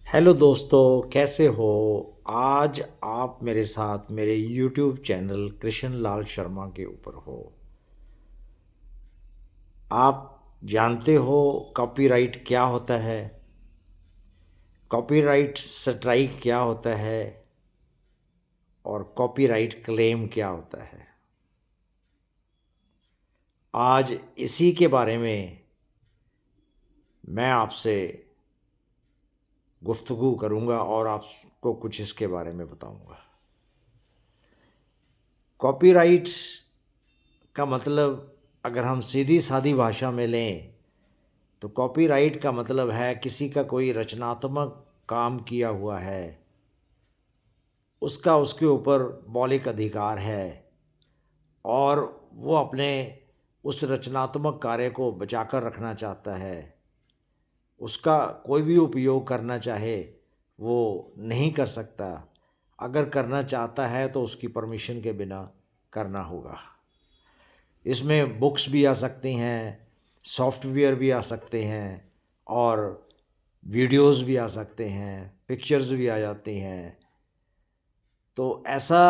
Hello दोस्तों, कैसे हो। आज आप मेरे साथ मेरे यूट्यूब चैनल कृष्ण लाल शर्मा के ऊपर हो। आप जानते हो कॉपीराइट क्या होता है, कॉपीराइट स्ट्राइक क्या होता है और कॉपीराइट क्लेम क्या होता है। आज इसी के बारे में मैं आपसे गुफ्तगू करूंगा और आपको कुछ इसके बारे में बताऊंगा। कॉपीराइट का मतलब अगर हम सीधी सादी भाषा में लें तो कॉपीराइट का मतलब है किसी का कोई रचनात्मक काम किया हुआ है, उसका उसके ऊपर मौलिक अधिकार है और वो अपने उस रचनात्मक कार्य को बचाकर रखना चाहता है। उसका कोई भी उपयोग करना चाहे वो नहीं कर सकता। अगर करना चाहता है तो उसकी परमिशन के बिना करना होगा। इसमें बुक्स भी आ सकती हैं, सॉफ्टवेयर भी आ सकते हैं और वीडियोस भी आ सकते हैं, पिक्चर्स भी आ जाती हैं। तो ऐसा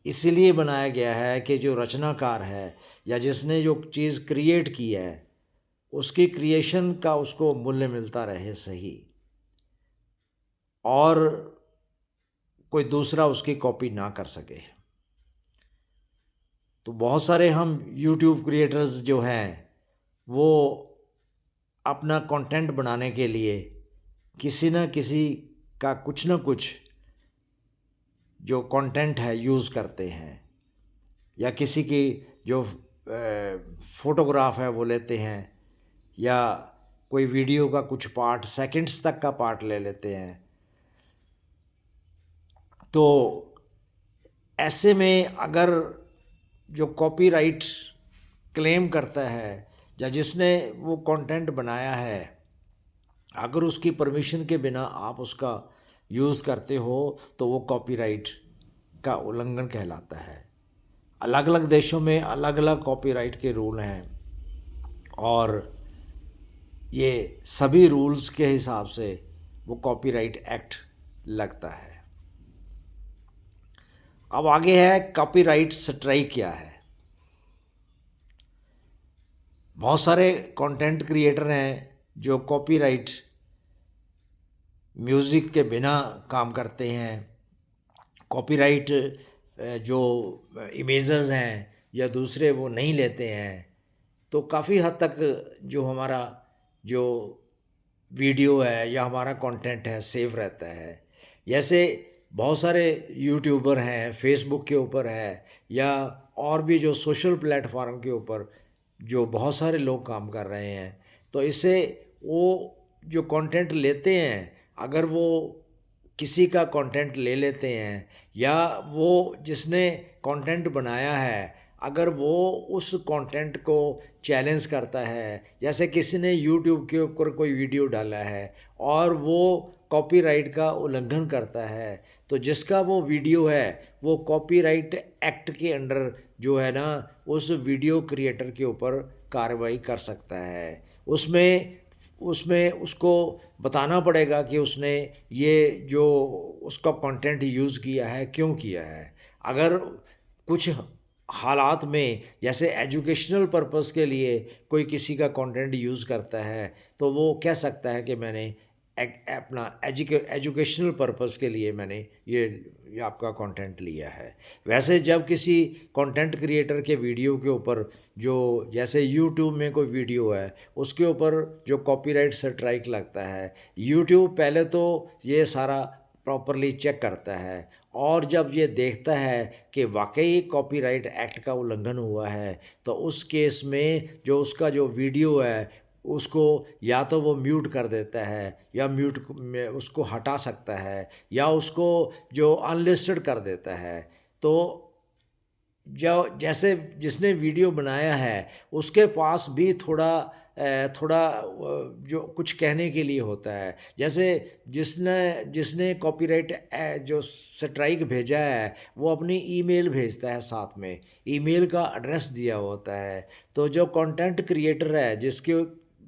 इसीलिए बनाया गया है कि जो रचनाकार है या जिसने जो चीज़ क्रिएट की है उसकी क्रिएशन का उसको मूल्य मिलता रहे सही, और कोई दूसरा उसकी कॉपी ना कर सके। तो बहुत सारे हम यूट्यूब क्रिएटर्स जो हैं वो अपना कंटेंट बनाने के लिए किसी न किसी का कुछ न कुछ जो कंटेंट है यूज़ करते हैं, या किसी की जो फोटोग्राफ है वो लेते हैं, या कोई वीडियो का कुछ पार्ट सेकंड्स तक का पार्ट ले लेते हैं। तो ऐसे में अगर जो कॉपीराइट क्लेम करता है या जिसने वो कंटेंट बनाया है, अगर उसकी परमिशन के बिना आप उसका यूज़ करते हो तो वो कॉपीराइट का उल्लंघन कहलाता है। अलग अलग देशों में अलग अलग कॉपीराइट के रूल हैं और ये सभी रूल्स के हिसाब से वो कॉपीराइट एक्ट लगता है। अब आगे है कॉपीराइट स्ट्राइक क्या है। बहुत सारे कंटेंट क्रिएटर हैं जो कॉपीराइट म्यूज़िक के बिना काम करते हैं। कॉपीराइट जो इमेजेस हैं या दूसरे वो नहीं लेते हैं। तो काफ़ी हद तक जो हमारा जो वीडियो है या हमारा कंटेंट है सेफ रहता है। जैसे बहुत सारे यूट्यूबर हैं, फेसबुक के ऊपर है या और भी जो सोशल प्लेटफॉर्म के ऊपर जो बहुत सारे लोग काम कर रहे हैं। तो इससे वो जो कंटेंट लेते हैं, अगर वो किसी का कंटेंट ले लेते हैं या वो जिसने कंटेंट बनाया है अगर वो उस कंटेंट को चैलेंज करता है, जैसे किसी ने यूट्यूब के ऊपर कोई वीडियो डाला है और वो कॉपीराइट का उल्लंघन करता है, तो जिसका वो वीडियो है वो कॉपीराइट एक्ट के अंडर जो है ना उस वीडियो क्रिएटर के ऊपर कार्रवाई कर सकता है। उसमें उसमें उसको बताना पड़ेगा कि उसने ये जो उसका कंटेंट यूज़ किया है क्यों किया है। अगर कुछ हालात में जैसे एजुकेशनल पर्पस के लिए कोई किसी का कंटेंट यूज़ करता है तो वो कह सकता है कि मैंने अपना एजुकेशनल पर्पस के लिए मैंने ये आपका कंटेंट लिया है। वैसे जब किसी कंटेंट क्रिएटर के वीडियो के ऊपर जो जैसे यूट्यूब में कोई वीडियो है उसके ऊपर जो कॉपीराइट स्ट्राइक लगता है, यूट्यूब पहले तो ये सारा प्रॉपरली चेक करता है और जब ये देखता है कि वाकई कॉपीराइट एक्ट का उल्लंघन हुआ है तो उस केस में जो उसका जो वीडियो है उसको या तो वो म्यूट कर देता है या म्यूट में उसको हटा सकता है या उसको जो अनलिस्टेड कर देता है। तो जो जैसे जिसने वीडियो बनाया है उसके पास भी थोड़ा जो कुछ कहने के लिए होता है। जैसे जिसने जिसने कॉपीराइट जो स्ट्राइक भेजा है वो अपनी ईमेल भेजता है, साथ में ईमेल का एड्रेस दिया होता है। तो जो कंटेंट क्रिएटर है जिसके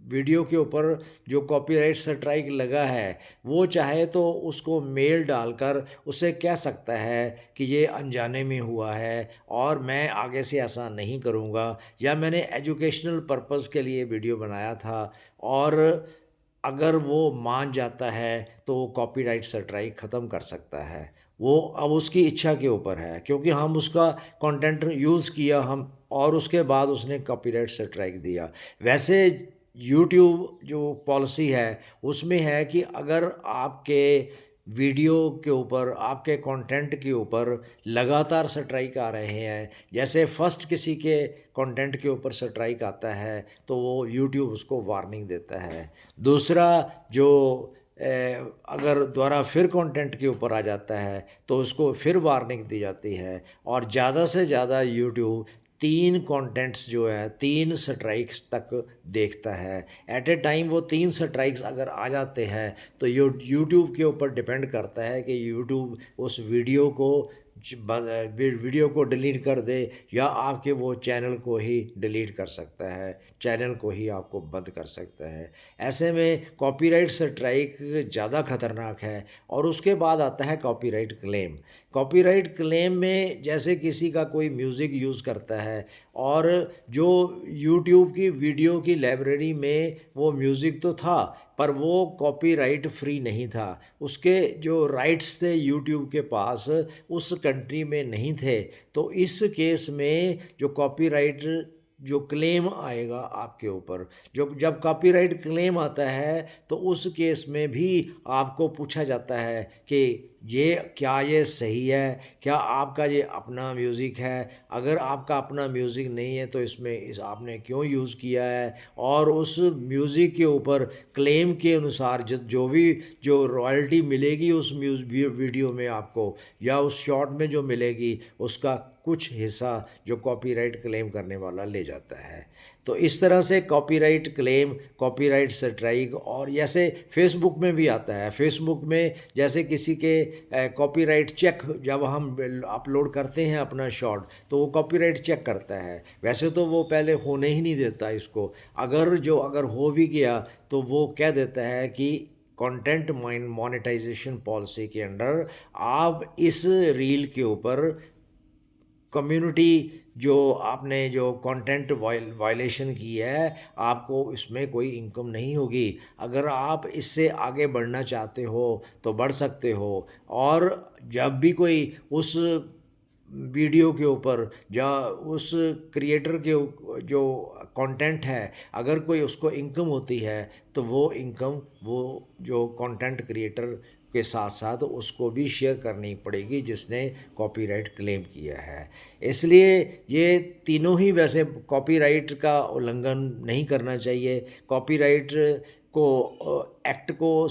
वीडियो के ऊपर जो कॉपीराइट स्ट्राइक लगा है वो चाहे तो उसको मेल डालकर उसे कह सकता है कि ये अनजाने में हुआ है और मैं आगे से ऐसा नहीं करूँगा, या मैंने एजुकेशनल पर्पस के लिए वीडियो बनाया था। और अगर वो मान जाता है तो वो कॉपीराइट स्ट्राइक ख़त्म कर सकता है। वो अब उसकी इच्छा के ऊपर है, क्योंकि हम उसका कंटेंट यूज़ किया हम, और उसके बाद उसने कॉपीराइट स्ट्राइक दिया। वैसे यूट्यूब जो पॉलिसी है उसमें है कि अगर आपके वीडियो के ऊपर, आपके कंटेंट के ऊपर लगातार स्ट्राइक आ रहे हैं, जैसे फर्स्ट किसी के कंटेंट के ऊपर स्ट्राइक आता है तो वो यूट्यूब उसको वार्निंग देता है। दूसरा, जो अगर दोबारा फिर कंटेंट के ऊपर आ जाता है तो उसको फिर वार्निंग दी जाती है। और ज़्यादा से ज़्यादा यूट्यूब 3 कंटेंट्स जो है 3 स्ट्राइक्स तक देखता है। एट ए टाइम वो 3 स्ट्राइक्स अगर आ जाते हैं तो यूट्यूब के ऊपर डिपेंड करता है कि यूट्यूब उस वीडियो को डिलीट कर दे, या आपके वो चैनल को ही डिलीट कर सकता है, चैनल को ही आपको बंद कर सकता है। ऐसे में कॉपीराइट स्ट्राइक ज़्यादा खतरनाक है। और उसके बाद आता है कॉपीराइट क्लेम। कॉपीराइट क्लेम में जैसे किसी का कोई म्यूज़िक यूज़ करता है और जो यूट्यूब की वीडियो की लाइब्रेरी में वो म्यूज़िक तो था पर वो कॉपीराइट फ्री नहीं था, उसके जो राइट्स थे यूट्यूब के पास उस कंट्री में नहीं थे। तो इस केस में जो कॉपीराइट जो क्लेम आएगा आपके ऊपर, जो जब कॉपीराइट क्लेम आता है तो उस केस में भी आपको पूछा जाता है कि ये सही है, क्या आपका ये अपना म्यूज़िक है? अगर आपका अपना म्यूज़िक नहीं है तो इस आपने क्यों यूज़ किया है? और उस म्यूज़िक के ऊपर क्लेम के अनुसार जो भी जो रॉयल्टी मिलेगी उस वीडियो में आपको, या उस शॉट में जो मिलेगी उसका कुछ हिस्सा जो कॉपीराइट क्लेम करने वाला ले जाता है। तो इस तरह से कॉपीराइट क्लेम, कॉपीराइट स्ट्राइक, और जैसे फेसबुक में भी आता है। फेसबुक में जैसे किसी के कॉपीराइट चेक जब हम अपलोड करते हैं अपना शॉट तो वो कॉपीराइट चेक करता है। वैसे तो वो पहले होने ही नहीं देता इसको, अगर हो भी गया तो वो कह देता है कि कंटेंट मोनेटाइजेशन पॉलिसी के अंडर आप इस रील के ऊपर कम्युनिटी जो आपने जो कंटेंट वायलेशन की है आपको इसमें कोई इनकम नहीं होगी। अगर आप इससे आगे बढ़ना चाहते हो तो बढ़ सकते हो। और जब भी कोई उस वीडियो के ऊपर या उस क्रिएटर के जो कंटेंट है अगर कोई उसको इनकम होती है तो वो इनकम वो जो कंटेंट क्रिएटर के साथ साथ उसको भी शेयर करनी पड़ेगी जिसने कॉपीराइट क्लेम किया है। इसलिए ये तीनों ही वैसे कॉपीराइट का उल्लंघन नहीं करना चाहिए। कॉपीराइट को एक्ट को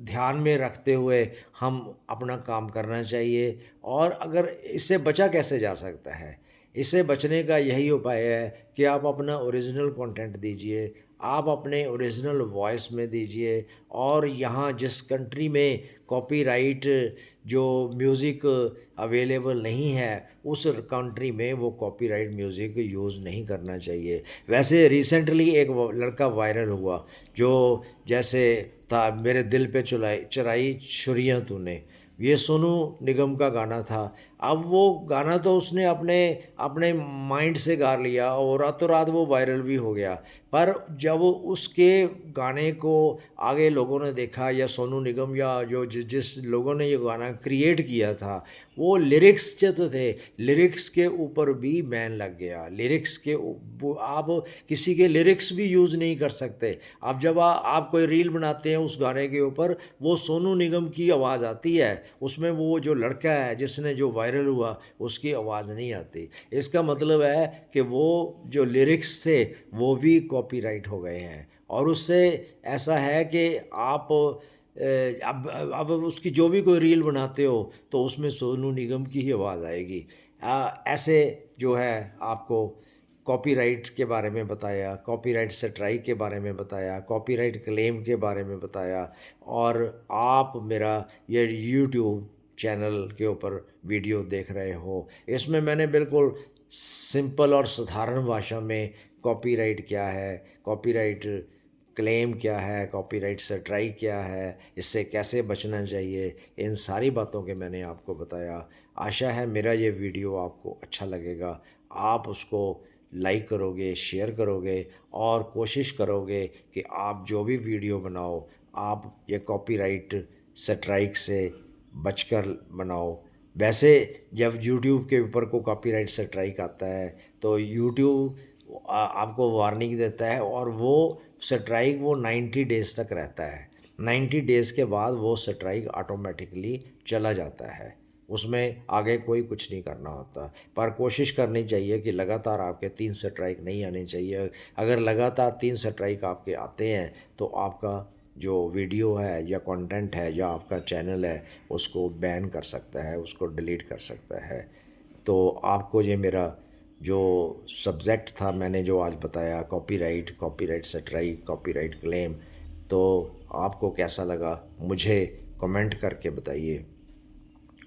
ध्यान में रखते हुए हम अपना काम करना चाहिए। और अगर इससे बचा कैसे जा सकता है, इससे बचने का यही उपाय है कि आप अपना ओरिजिनल कंटेंट दीजिए, आप अपने ओरिजिनल वॉइस में दीजिए। और यहाँ जिस कंट्री में कॉपीराइट जो म्यूज़िक अवेलेबल नहीं है उस कंट्री में वो कॉपीराइट म्यूज़िक यूज़ नहीं करना चाहिए। वैसे रिसेंटली एक लड़का वायरल हुआ जो जैसे था मेरे दिल पे चुराई छुरियाँ तूने, ये सोनू निगम का गाना था। अब वो गाना तो उसने अपने अपने माइंड से गा लिया और रातों रात वो वायरल भी हो गया। पर जब उसके गाने को आगे लोगों ने देखा, या सोनू निगम या जो जिस लोगों ने ये गाना क्रिएट किया था वो लिरिक्स जो थे, लिरिक्स के ऊपर भी बैन लग गया। लिरिक्स के आप किसी के लिरिक्स भी यूज़ नहीं कर सकते। अब जब आप कोई रील बनाते हैं उस गाने के ऊपर वो सोनू निगम की आवाज़ आती है, उसमें वो जो लड़का है जिसने जो वायरल हुआ उसकी आवाज़ नहीं आती। इसका मतलब है कि वो जो लिरिक्स थे वो भी कॉपीराइट हो गए हैं। और उससे ऐसा है कि आप अब उसकी जो भी कोई रील बनाते हो तो उसमें सोनू निगम की ही आवाज़ आएगी। ऐसे जो है आपको कॉपीराइट के बारे में बताया, कॉपीराइट स्ट्राइक के बारे में बताया, कॉपीराइट क्लेम के बारे में बताया। और आप मेरा ये यूट्यूब चैनल के ऊपर वीडियो देख रहे हो, इसमें मैंने बिल्कुल सिंपल और साधारण भाषा में कॉपीराइट क्या है, कॉपीराइट क्लेम क्या है, कॉपीराइट स्ट्राइक क्या है, इससे कैसे बचना चाहिए, इन सारी बातों के मैंने आपको बताया। आशा है मेरा ये वीडियो आपको अच्छा लगेगा, आप उसको लाइक करोगे, शेयर करोगे और कोशिश करोगे कि आप जो भी वीडियो बनाओ आप ये कॉपीराइट स्ट्राइक से बचकर बनाओ। वैसे जब यूट्यूब के ऊपर को कॉपीराइट स्ट्राइक आता है तो यूट्यूब आपको वार्निंग देता है और वो स्ट्राइक वो 90 डेज़ तक रहता है। 90 डेज़ के बाद वो स्ट्राइक ऑटोमेटिकली चला जाता है, उसमें आगे कोई कुछ नहीं करना होता। पर कोशिश करनी चाहिए कि लगातार आपके 3 स्ट्राइक नहीं आने चाहिए। अगर लगातार 3 स्ट्राइक आपके आते हैं तो आपका जो वीडियो है या कंटेंट है या आपका चैनल है उसको बैन कर सकता है, उसको डिलीट कर सकता है। तो आपको ये मेरा जो सब्जेक्ट था मैंने जो आज बताया, कॉपीराइट स्ट्राइक, कॉपीराइट क्लेम, तो आपको कैसा लगा मुझे कमेंट करके बताइए।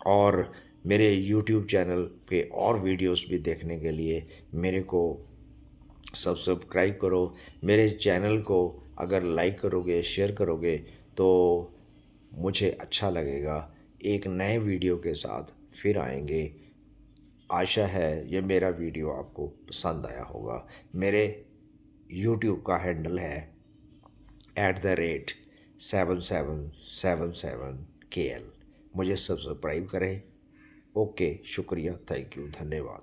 और मेरे यूट्यूब चैनल पे और वीडियोस भी देखने के लिए मेरे को सब्सक्राइब करो। मेरे चैनल को अगर लाइक करोगे, शेयर करोगे तो मुझे अच्छा लगेगा। एक नए वीडियो के साथ फिर आएंगे। आशा है ये मेरा वीडियो आपको पसंद आया होगा। मेरे यूट्यूब का हैंडल है @7777KL। मुझे सब्सक्राइब करें। ओके, शुक्रिया, थैंक यू, धन्यवाद।